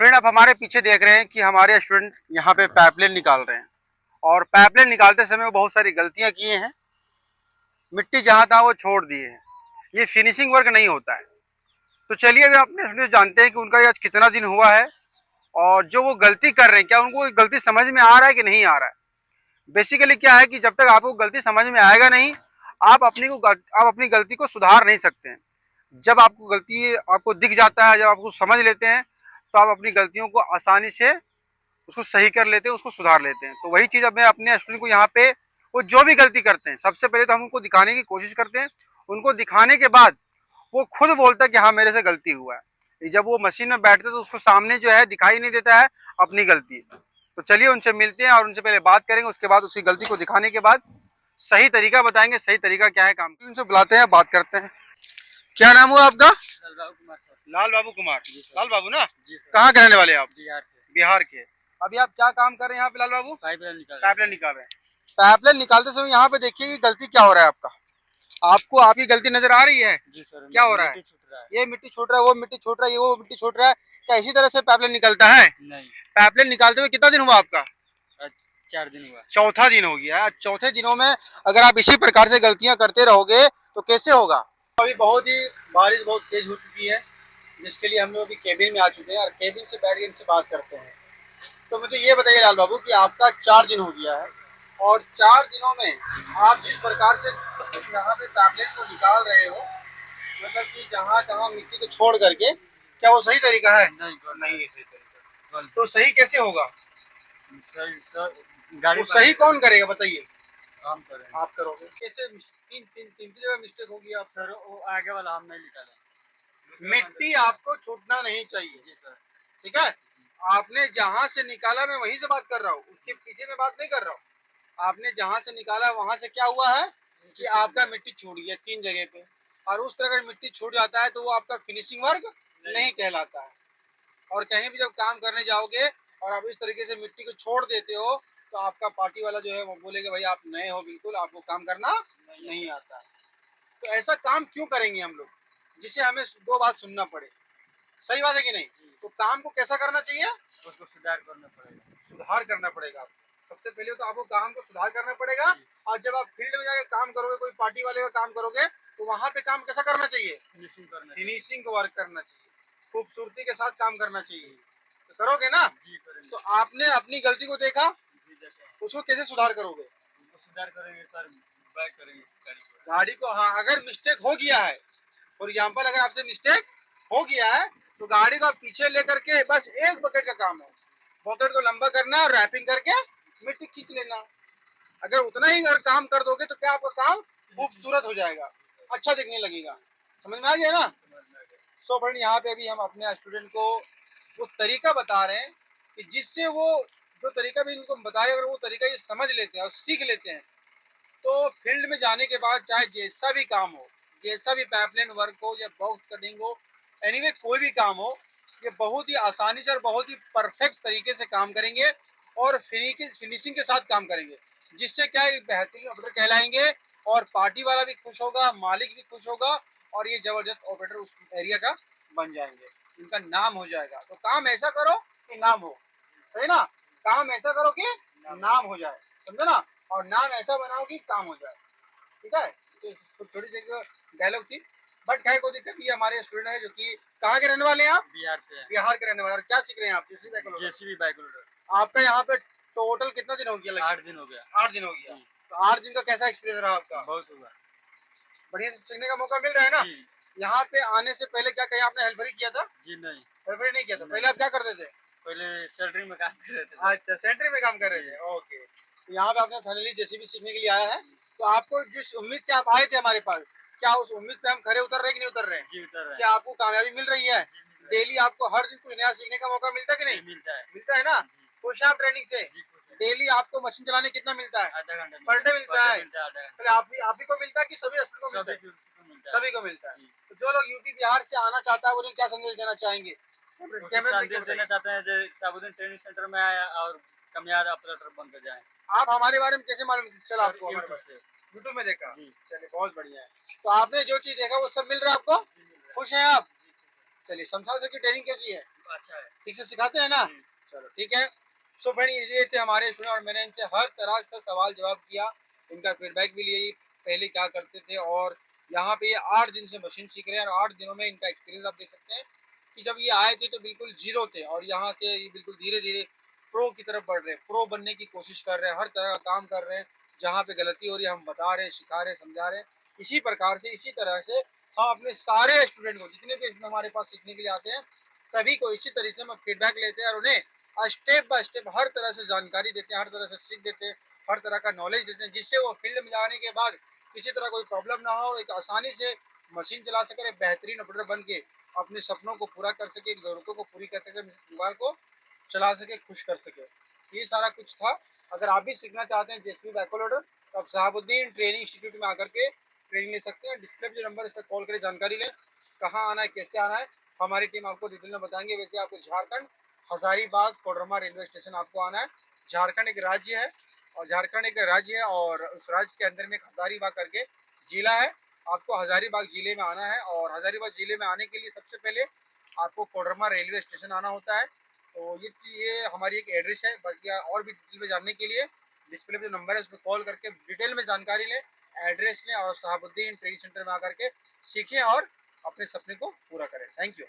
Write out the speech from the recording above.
Friend, आप हमारे पीछे देख रहे हैं कि हमारे स्टूडेंट यहाँ पे पाइपलाइन निकाल रहे हैं और पाइपलाइन निकालते समय वो बहुत सारी गलतियां किए हैं। मिट्टी जहाँ था वो छोड़ दिए हैं। ये फिनिशिंग वर्क नहीं होता है। तो चलिए अभी अपने स्टूडेंट जानते हैं कि उनका आज कितना दिन हुआ है और जो वो गलती कर रहे हैं क्या उनको गलती समझ में आ रहा है कि नहीं आ रहा है। बेसिकली क्या है कि जब तक आपको गलती समझ में आएगा नहीं, आप अपनी गलती को सुधार नहीं सकते हैं। जब आपको गलती आपको दिख जाता है, जब आपको समझ लेते हैं, तो आप अपनी गलतियों को आसानी से उसको सही कर लेते हैं, उसको सुधार लेते हैं। तो वही चीज़ अब मैं अपने स्टूडेंट को यहाँ पे, वो जो भी गलती करते हैं सबसे पहले तो हम उनको दिखाने की कोशिश करते हैं। उनको दिखाने के बाद वो खुद बोलता है कि हाँ मेरे से गलती हुआ है। जब वो मशीन में बैठते हैं तो उसको सामने जो है दिखाई नहीं देता है अपनी गलती। तो चलिए उनसे मिलते हैं और उनसे पहले बात करेंगे, उसके बाद उसकी गलती को दिखाने के बाद सही तरीका बताएंगे, सही तरीका क्या है काम। उनसे बुलाते हैं, बात करते हैं। क्या नाम हुआ आपका? लाल बाबू कुमार। लाल बाबू ना? कहाँ के रहने वाले आप? बिहार से। बिहार के। अभी आप क्या काम कर रहे हैं यहाँ पे लाल बाबू? पाइपलाइन निकाल रहे हैं। पाइपलाइन निकालते समय यहाँ पे देखिए कि गलती क्या हो रहा है आपका। आपको आपकी गलती नजर आ रही है? जी सर। क्या हो रहा है? छूट रहा है। ये मिट्टी छूट रहा है, वो मिट्टी छूट रहा है, ये वो मिट्टी छूट रहा है। क्या इसी तरह से पाइपलाइन निकलता है? नहीं। पाइपलाइन निकालते हुए कितना दिन हुआ आपका? 4 दिन हुआ। चौथा दिन हो गया। चौथे दिनों में अगर आप इसी प्रकार से गलतियां करते रहोगे तो कैसे होगा। अभी बहुत ही बारिश बहुत तेज हो चुकी है, जिसके लिए हम लोग अभी केबिन में आ चुके हैं और केबिन से बैठ के इनसे बात करते हैं। तो मुझे ये बताइए लाल बाबू कि आपका 4 दिन हो गया है और 4 दिनों में आप जिस प्रकार से यहाँ पे पाइपलाइन को निकाल रहे हो, मतलब कि जहाँ तहाँ मिट्टी को छोड़ करके, क्या वो सही तरीका है? नहीं है सही तरीका। तो सही कैसे होगा? गाड़ी सही कौन करेगा बताइए? हम करेंगे। आप करोगे कैसे? तीन जगह मिस्टेक होगी आप सर वो आगे वाला हम नहीं निकाले। मिट्टी आपको छूटना नहीं चाहिए। जी सर। ठीक है, आपने जहां से निकाला, मैं वहीं से बात कर रहा हूँ, उसके पीछे में बात नहीं कर रहा हूँ। आपने जहां से निकाला वहां से क्या हुआ है कि आपका मिट्टी छूट गया 3 जगह पे। और उस तरह का मिट्टी छूट जाता है तो वो आपका फिनिशिंग वर्क नहीं कहलाता है। और कहीं भी जब काम करने जाओगे और आप इस तरीके से मिट्टी को छोड़ देते हो तो आपका पार्टी वाला जो है वो बोलेगा भाई आप नए हो, बिल्कुल आपको काम करना नहीं आता है। तो ऐसा काम क्यों करेंगे हम लोग जिससे हमें 2 बात सुनना पड़े? सही बात है कि नहीं? तो काम को कैसा करना चाहिए? उसको सुधार करना पड़ेगा। सुधार करना पड़ेगा। सबसे पहले तो आपको काम को सुधार करना पड़ेगा। और जब आप फील्ड में जाके काम करोगे, कोई पार्टी वाले का काम करोगे, तो वहां पे काम कैसा करना चाहिए? फिनिशिंग वर्क करना चाहिए, खूबसूरती के साथ काम करना चाहिए। तो करोगे ना? जी करेंगे। तो आपने अपनी गलती को देखा, जी देखा। उसको कैसे सुधार करोगे? सुधार करेंगे सर, बैक करेंगे गाड़ी को। हाँ, अगर मिस्टेक हो गया है, फॉर एग्जाम्पल अगर आपसे मिस्टेक हो गया है तो गाड़ी को पीछे लेकर के बस एक बकेट का काम है, बकेट को लंबा करना और रैपिंग करके मिट्टी खींच लेना। अगर उतना ही अगर काम कर दोगे तो क्या आपका काम खूबसूरत हो जाएगा, अच्छा दिखने लगेगा। समझ में आ गया ना? सो फ्रेंड, यहाँ पे अभी हम अपने स्टूडेंट को वो तरीका बता रहे हैं कि जिससे वो जो तरीका भी इनको बताए, अगर वो तरीका ये समझ लेते हैं और सीख लेते हैं तो फील्ड में जाने के बाद चाहे जैसा भी काम हो, जैसा भी पाइपलाइन वर्क हो या बॉक्स कटिंग हो, एनीवे कोई भी काम हो, ये बहुत ही आसानी से और बहुत ही परफेक्ट तरीके से काम करेंगे और फिनिशिंग के साथ काम करेंगे, जिससे क्या है बेहतरीन ऑपरेटर कहलाएंगे और पार्टी वाला भी खुश होगा, मालिक भी खुश होगा और ये जबरदस्त ऑपरेटर उस एरिया का बन जाएंगे, इनका नाम हो जाएगा। तो काम ऐसा करो कि नाम हो, सही ना? काम ऐसा करो कि नाम हो जाए, समझे ना? और नाम ऐसा बनाओ कि काम हो जाए। ठीक है, तो थोड़ी सी डायलॉग थी, बट खैर कोई दिक्कत। ये हमारे स्टूडेंट है जो कि कहाँ के रहने वाले हैं आप? बिहार से। बिहार के रहने वाले। और क्या सीख रहे हैं आप? JCB bike loader. आपका यहाँ पे टोटल कितना दिन हो गया? 8 दिन हो गया। 8 दिन हो गया। तो 8 दिन का कैसा एक्सपीरियंस रहा आपका? बहुत हुआ। बढ़िया से सीखने का मौका मिल रहा है ना? यहाँ पे आने से पहले क्या कहीं आपने हेल्परी किया था? जी नहीं। हेल्परी नहीं किया था। पहले आप क्या करते थे? पहले सेंटरिंग में काम कर रहे थे। अच्छा, सेंटरिंग में काम कर रहे थे। ओके, तो यहाँ पे आपने फाइनली जेसीबी सीखने के लिए आया है। तो आपको जिस उम्मीद से आप आए थे हमारे पास, क्या उस उम्मीद पे हम खरे उतर रहे हैं कि नहीं उतर रहे हैं? जी उतर रहे हैं। क्या आपको कामयाबी मिल रही है? डेली आपको हर दिन कुछ नया सीखने का मौका मिलता है कि नहीं? मिलता है ना? खुश है आप ट्रेनिंग से? डेली आपको मशीन चलाने कितना मिलता है? आधा घंटा पर डे मिलता है। है। आप ही को मिलता है कि सभी स्टूडेंट को मिलता है? सभी को मिलता है। तो जो लोग यूपी बिहार से आना चाहता है उन्हें क्या संदेश देना चाहेंगे? संदेश देना चाहते हैं जो साबुद्दीन ट्रेनिंग सेंटर में आया और कमियार ऑपरेटर बनकर जाए। आप हमारे बारे में कैसे मालूम चला आपको? यूट्यूब में देखा। चलिए बहुत बढ़िया है। तो आपने जो चीज देखा वो सब मिल रहा है आपको? खुश हैं आप? चलिए, शमशाद सर की ट्रेनिंग कैसी है? अच्छा है। ठीक से सिखाते हैं ना? चलो ठीक है। सो फ्रेंड ये थे हमारे स्टूडेंट और मैंने इनसे हर तरह से सवाल जवाब किया, इनका फीडबैक भी लिया, पहले क्या करते थे और यहाँ पे ये 8 दिन से मशीन सीख रहे हैं और 8 दिनों में इनका एक्सपीरियंस आप देख सकते हैं कि जब ये आए थे तो बिल्कुल ज़ीरो थे और यहाँ से ये बिल्कुल धीरे-धीरे प्रो की तरफ बढ़ रहे हैं, प्रो बनने की कोशिश कर रहे हैं, हर तरह का काम कर रहे हैं, जहाँ पे गलती हो रही है हम बता रहे हैं, सिखा रहे हैं, समझा रहे हैं। इसी प्रकार से, इसी तरह से हम अपने सारे स्टूडेंट को, जितने भी स्टूडेंट हमारे पास सीखने के लिए आते हैं, सभी को इसी तरीके से हम फीडबैक लेते हैं और उन्हें स्टेप बाय स्टेप हर तरह से जानकारी देते हैं, हर तरह से सीख देते हैं, हर तरह का नॉलेज देते हैं, जिससे वो फील्ड में जाने के बाद किसी तरह कोई प्रॉब्लम ना हो, एक आसानी से मशीन चला सके, एक बेहतरीन ऑपरेटर बन के अपने सपनों को पूरा कर सके, ज़रूरतों को पूरी कर सके, परिवार को चला सके, खुश कर सके। ये सारा कुछ था। अगर आप भी सीखना चाहते हैं जेसीबी बैकहोल लोडर तो आप शहाबुद्दीन ट्रेनिंग इंस्टीट्यूट में आकर के ट्रेनिंग ले सकते हैं। डिस्प्ले पे जो नंबर है इस पर कॉल करें, जानकारी लें, कहाँ आना है, कैसे आना है, हमारी टीम आपको डिटेल में बताएंगे। वैसे आपको झारखंड हजारीबाग कोडरमा रेलवे स्टेशन आपको आना है। झारखंड एक राज्य है और झारखंड एक राज्य है और उस राज्य के अंदर में एक हजारीबाग करके जिला है। आपको हजारीबाग जिले में आना है और हजारीबाग जिले में आने के लिए सबसे पहले आपको कोडरमा रेलवे स्टेशन आना होता है। तो ये हमारी एक एड्रेस है। बाकी और भी डिटेल में जानने के लिए डिस्प्ले पे जो नंबर है उस पर कॉल करके डिटेल में जानकारी लें, एड्रेस लें और शहाबुद्दीन ट्रेनिंग सेंटर में आकर के सीखें और अपने सपने को पूरा करें। Thank you.